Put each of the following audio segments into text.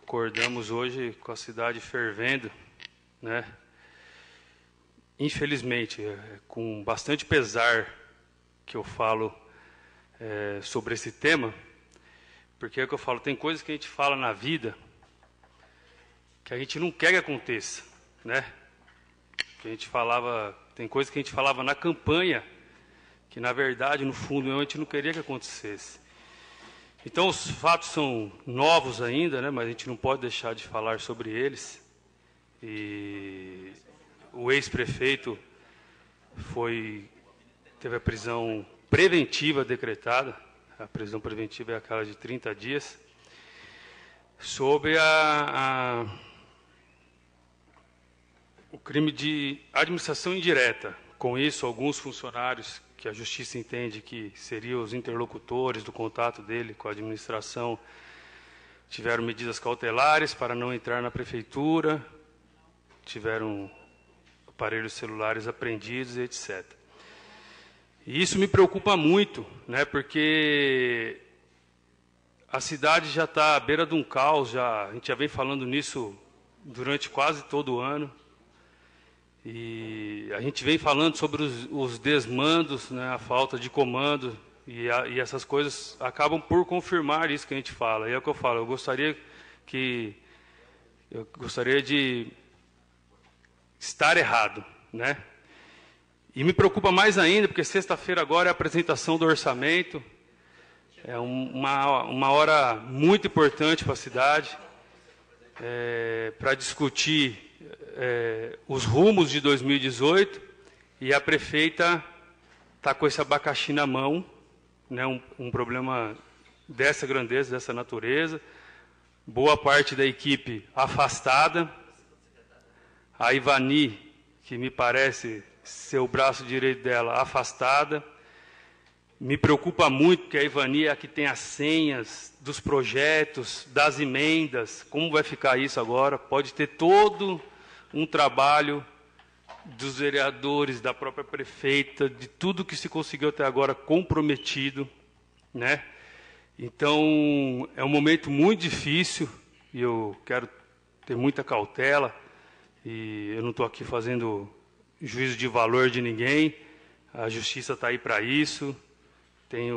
acordamos hoje com a cidade fervendo, né? Infelizmente, com bastante pesar que eu falo sobre esse tema, porque é o que eu falo, tem coisas que a gente fala na vida que a gente não quer que aconteça, né? Que a gente falava, tem coisas que a gente falava na campanha que, na verdade, no fundo, a gente não queria que acontecesse. Então, os fatos são novos ainda, né? Mas a gente não pode deixar de falar sobre eles. E o ex-prefeito teve a prisão preventiva decretada. A prisão preventiva é aquela de 30 dias. Sobre o crime de administração indireta. Com isso, alguns funcionários que a Justiça entende que seriam os interlocutores do contato dele com a administração tiveram medidas cautelares para não entrar na prefeitura, tiveram aparelhos celulares apreendidos, etc. E isso me preocupa muito, né, porque a cidade já está à beira de um caos, a gente já vem falando nisso durante quase todo o ano. E a gente vem falando sobre os desmandos, né, a falta de comando, e essas coisas acabam por confirmar isso que a gente fala. E é o que eu falo, eu gostaria de estar errado, né? E me preocupa mais ainda, porque sexta-feira agora é a apresentação do orçamento, é uma hora muito importante para a cidade, para discutir os rumos de 2018, e a prefeita está com esse abacaxi na mão, né, um problema dessa grandeza, dessa natureza, boa parte da equipe afastada, a Ivani, que me parece ser o braço direito dela, afastada. Me preocupa muito, porque a Ivani é a que tem as senhas dos projetos, das emendas, como vai ficar isso agora? Pode ter todo um trabalho dos vereadores, da própria prefeita, de tudo que se conseguiu até agora comprometido, né? Então, é um momento muito difícil e eu quero ter muita cautela, e eu não estou aqui fazendo juízo de valor de ninguém, a Justiça está aí para isso, tem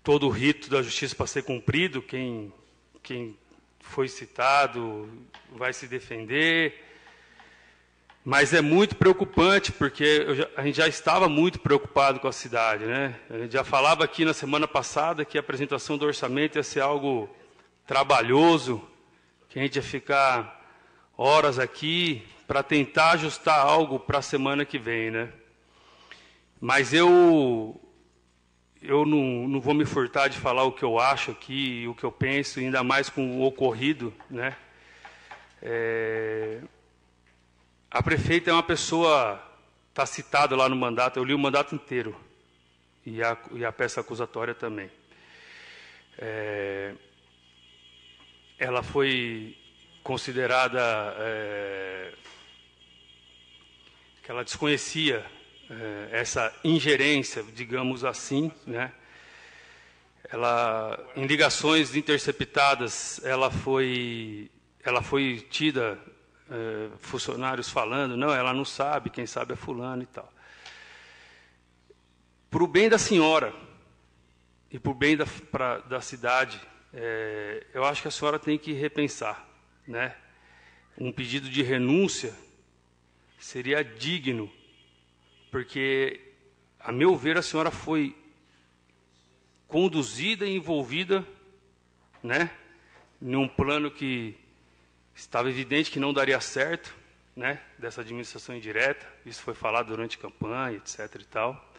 todo o rito da Justiça para ser cumprido, quem foi citado vai se defender, mas é muito preocupante, porque a gente já estava muito preocupado com a cidade, né? A gente já falava aqui na semana passada que a apresentação do orçamento ia ser algo trabalhoso, que a gente ia ficar horas aqui para tentar ajustar algo para a semana que vem, né? Mas eu não vou me furtar de falar o que eu acho aqui, o que eu penso, ainda mais com o ocorrido, né? A prefeita é uma pessoa, está citada lá no mandato, eu li o mandato inteiro, e a peça acusatória também. Ela foi considerada que ela desconhecia essa ingerência, digamos assim, né? Ela, em ligações interceptadas, ela foi tida, funcionários falando, não, ela não sabe, quem sabe é fulano e tal. Para o bem da senhora e para o bem da cidade, eu acho que a senhora tem que repensar, né? Um pedido de renúncia seria digno, porque, a meu ver, a senhora foi conduzida e envolvida, né, num plano que estava evidente que não daria certo, né, dessa administração indireta. Isso foi falado durante a campanha, etc. e tal.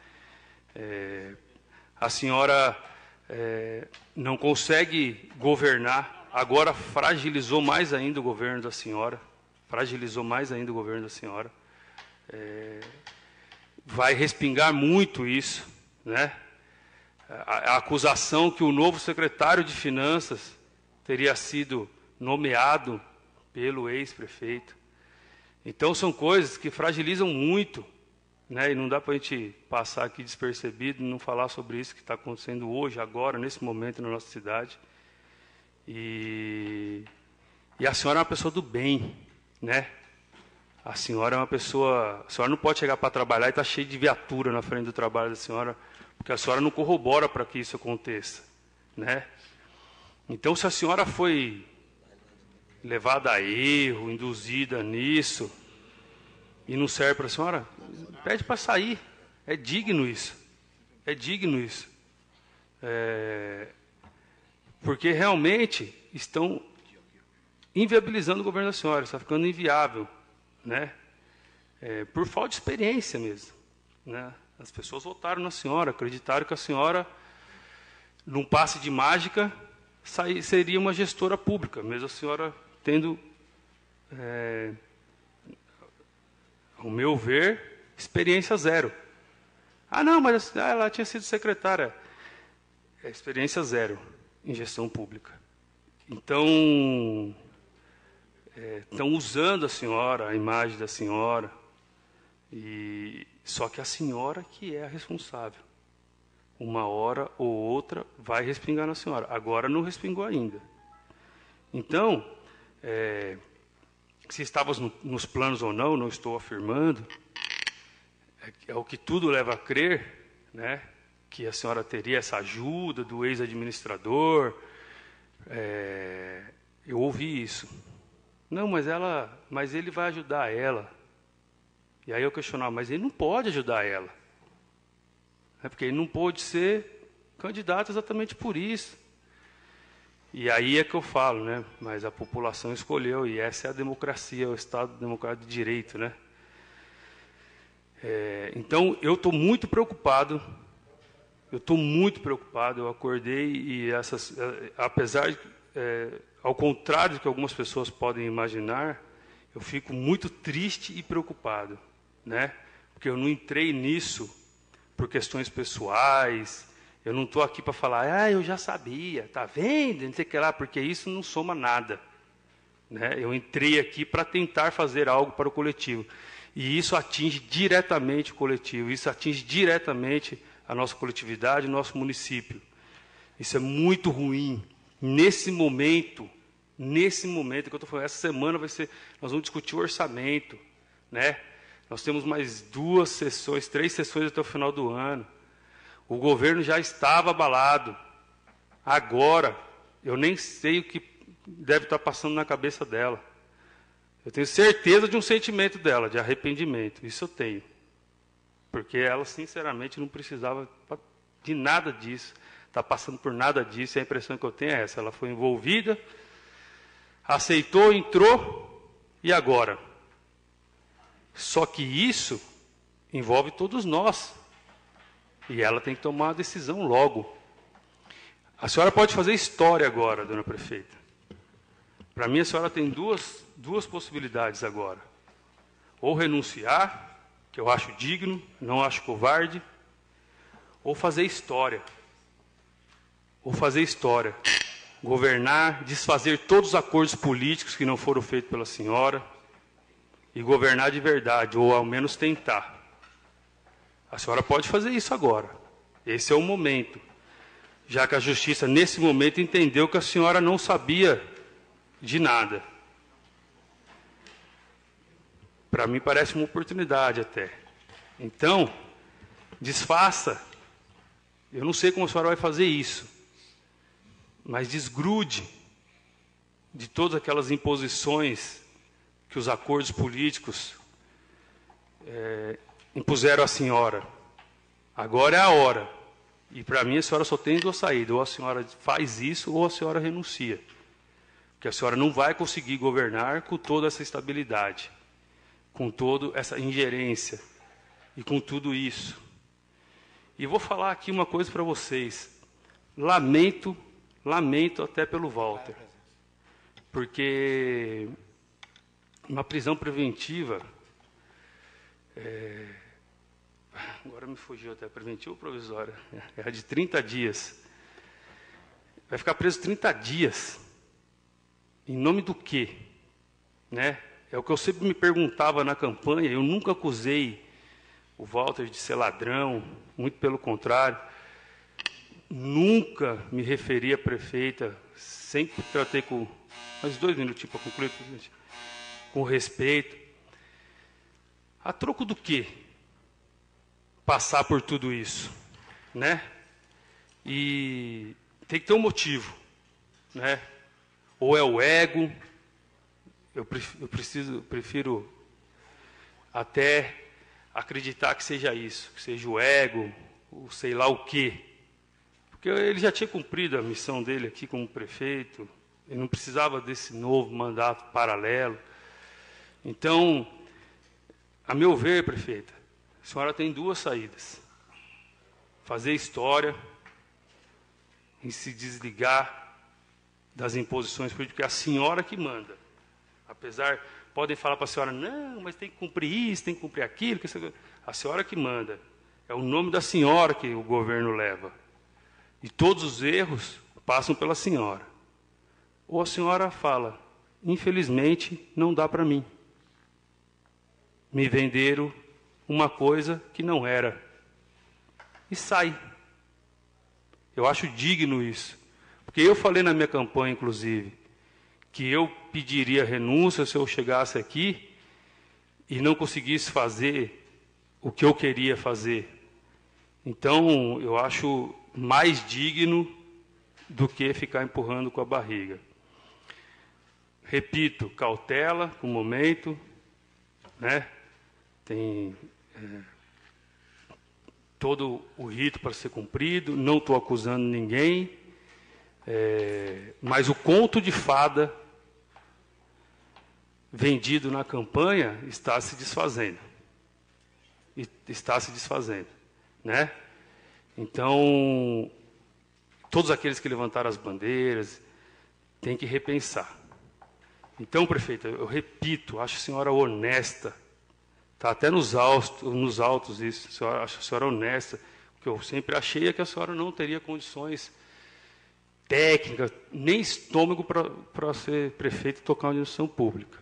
A senhora não consegue governar, agora fragilizou mais ainda o governo da senhora, vai respingar muito isso, né? A acusação que o novo secretário de Finanças teria sido nomeado pelo ex-prefeito. Então, são coisas que fragilizam muito né? E não dá para a gente passar aqui despercebido, não falar sobre isso que está acontecendo hoje, agora, nesse momento na nossa cidade. E a senhora é uma pessoa do bem, né? A senhora é uma pessoa... A senhora não pode chegar para trabalhar e estar cheio de viatura na frente do trabalho da senhora, porque a senhora não corrobora para que isso aconteça, né? Então, se a senhora foi levada a erro, induzida nisso, e não serve para a senhora, pede para sair. É digno isso. É digno isso. Porque realmente estão inviabilizando o governo da senhora, está ficando inviável, né? Por falta de experiência mesmo, né? As pessoas votaram na senhora, acreditaram que a senhora, num passe de mágica, seria uma gestora pública, mesmo a senhora tendo, ao meu ver, experiência zero. Ah, não, mas ela tinha sido secretária. Experiência zero em gestão pública. Então, estão usando a senhora, a imagem da senhora, só que a senhora que é a responsável. Uma hora ou outra vai respingar na senhora. Agora não respingou ainda. Então, se estávamos nos planos ou não estou afirmando, é o que tudo leva a crer, né, que a senhora teria essa ajuda do ex-administrador. Eu ouvi isso. Não, mas ele vai ajudar ela. E aí eu questionava, mas ele não pode ajudar ela. Porque ele não pôde ser candidato exatamente por isso. E aí é que eu falo, né? Mas a população escolheu, e essa é a democracia, o Estado Democrático de Direito, né? Então, eu estou muito preocupado. Eu acordei e apesar de, ao contrário do que algumas pessoas podem imaginar, eu fico muito triste e preocupado, né? Porque eu não entrei nisso por questões pessoais. Eu não estou aqui para falar, eu já sabia, tá vendo? Não sei o que lá, porque isso não soma nada, né? Eu entrei aqui para tentar fazer algo para o coletivo. E isso atinge diretamente o coletivo, isso atinge diretamente a nossa coletividade, o nosso município. Isso é muito ruim. Nesse momento que eu estou falando, essa semana nós vamos discutir o orçamento, né? Nós temos mais 3 sessões até o final do ano. O governo já estava abalado. Agora, eu nem sei o que deve estar passando na cabeça dela. Eu tenho certeza de um sentimento dela, de arrependimento. Isso eu tenho. Porque ela, sinceramente, não precisava de nada disso. Está passando por nada disso. E a impressão que eu tenho é essa. Ela foi envolvida, aceitou, entrou, e agora? Só que isso envolve todos nós. E ela tem que tomar uma decisão logo. A senhora pode fazer história agora, dona prefeita. Para mim, a senhora tem duas possibilidades agora. Ou renunciar, que eu acho digno, não acho covarde, ou fazer história. Governar, desfazer todos os acordos políticos que não foram feitos pela senhora e governar de verdade, ou ao menos tentar. A senhora pode fazer isso agora. Esse é o momento. Já que a justiça, nesse momento, entendeu que a senhora não sabia de nada. Para mim, parece uma oportunidade até. Então, desfaça. Eu não sei como a senhora vai fazer isso, mas desgrude de todas aquelas imposições que os acordos políticos impuseram à senhora. Agora é a hora. E para mim a senhora só tem duas saídas. Ou a senhora faz isso, ou a senhora renuncia. Porque a senhora não vai conseguir governar com toda essa estabilidade, com toda essa ingerência e com tudo isso. E vou falar aqui uma coisa para vocês. Lamento até pelo Walter. Porque uma prisão preventiva... agora me fugiu até, preventiva ou provisória? É de 30 dias. Vai ficar preso 30 dias. Em nome do quê? Né? É o que eu sempre me perguntava na campanha. Eu nunca acusei o Walter de ser ladrão, muito pelo contrário. Nunca me referi à prefeita, sempre tratei com... Mais 2 minutinhos para concluir, presidente. Com respeito. A troco do quê? Passar por tudo isso, né? E tem que ter um motivo, né? Ou é o ego, eu prefiro até acreditar que seja isso, que seja o ego, ou sei lá o quê. Porque ele já tinha cumprido a missão dele aqui como prefeito, ele não precisava desse novo mandato paralelo. Então, a meu ver, prefeita, a senhora tem 2 saídas. Fazer história e se desligar das imposições políticas, porque é a senhora que manda. Apesar, podem falar para a senhora, não, mas tem que cumprir isso, tem que cumprir aquilo. A senhora que manda. É o nome da senhora que o governo leva. E todos os erros passam pela senhora. Ou a senhora fala, infelizmente, não dá para mim. Me venderam uma coisa que não era. E sai. Eu acho digno isso. Porque eu falei na minha campanha, inclusive, que eu pediria renúncia se eu chegasse aqui e não conseguisse fazer o que eu queria fazer. Então, eu acho mais digno do que ficar empurrando com a barriga. Repito, cautela com o momento, né? Tem todo o rito para ser cumprido, não estou acusando ninguém, mas o conto de fada vendido na campanha está se desfazendo. Está se desfazendo, né? Então, todos aqueles que levantaram as bandeiras têm que repensar. Então, prefeita, eu repito, acho a senhora honesta. Está até nos autos isso. Acho a senhora honesta. O que eu sempre achei é que a senhora não teria condições técnicas, nem estômago para ser prefeito e tocar uma administração pública.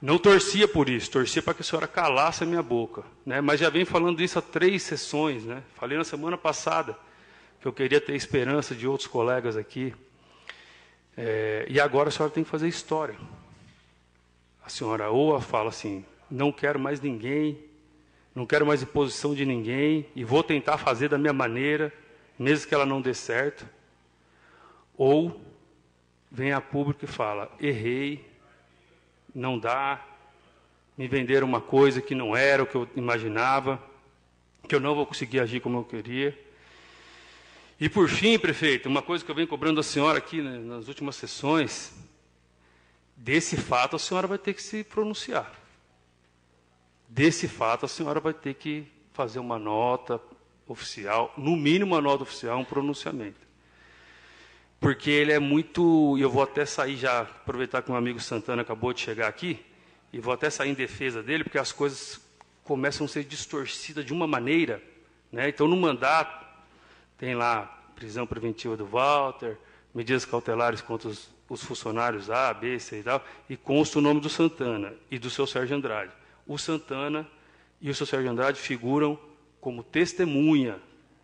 Não torcia por isso, torcia para que a senhora calasse a minha boca, né? Mas já vem falando isso há 3 sessões, né? Falei na semana passada que eu queria ter esperança de outros colegas aqui. E agora a senhora tem que fazer história. A senhora ou fala assim, não quero mais ninguém, não quero mais imposição de ninguém, e vou tentar fazer da minha maneira, mesmo que ela não dê certo. Ou vem a público e fala, errei, não dá, me venderam uma coisa que não era o que eu imaginava, que eu não vou conseguir agir como eu queria. E por fim, prefeito, uma coisa que eu venho cobrando da senhora aqui, né, nas últimas sessões, desse fato a senhora vai ter que se pronunciar. Desse fato a senhora vai ter que fazer uma nota oficial, no mínimo uma nota oficial, um pronunciamento. Porque ele é muito, e eu vou até sair já, aproveitar que o meu amigo Santana acabou de chegar aqui, e vou até sair em defesa dele, porque as coisas começam a ser distorcidas de uma maneira, né? Então, no mandato, tem lá prisão preventiva do Walter, medidas cautelares contra os funcionários A, B, C e tal, e consta o nome do Santana e do seu Sérgio Andrade. O Santana e o seu Sérgio Andrade figuram como testemunha,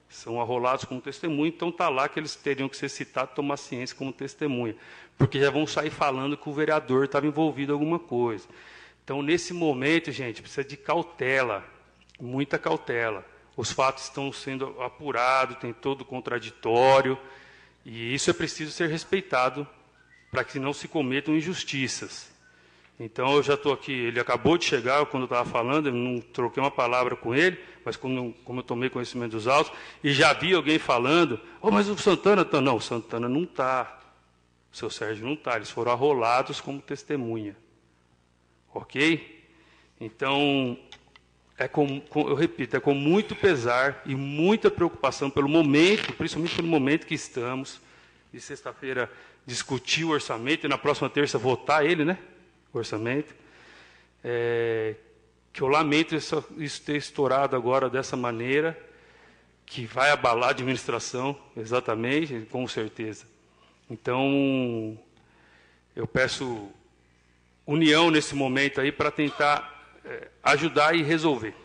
são arrolados como testemunha, então está lá que eles teriam que ser citados, tomar ciência como testemunha, porque já vão sair falando que o vereador estava envolvido em alguma coisa. Então, nesse momento, gente, precisa de cautela, muita cautela. Os fatos estão sendo apurados, tem todo contraditório, e isso é preciso ser respeitado para que não se cometam injustiças. Então, eu já estou aqui, ele acabou de chegar, quando eu estava falando, eu não troquei uma palavra com ele, mas como eu tomei conhecimento dos autos, e já vi alguém falando, mas o Santana está... Não, o Santana não está, o seu Sérgio não está, eles foram arrolados como testemunha. Ok? Então, eu repito, é com muito pesar e muita preocupação pelo momento, principalmente pelo momento que estamos, e sexta-feira discutir o orçamento, e na próxima terça votar ele, né? Orçamento, que eu lamento isso ter estourado agora dessa maneira, que vai abalar a administração, exatamente, com certeza. Então, eu peço união nesse momento aí para tentar ajudar e resolver.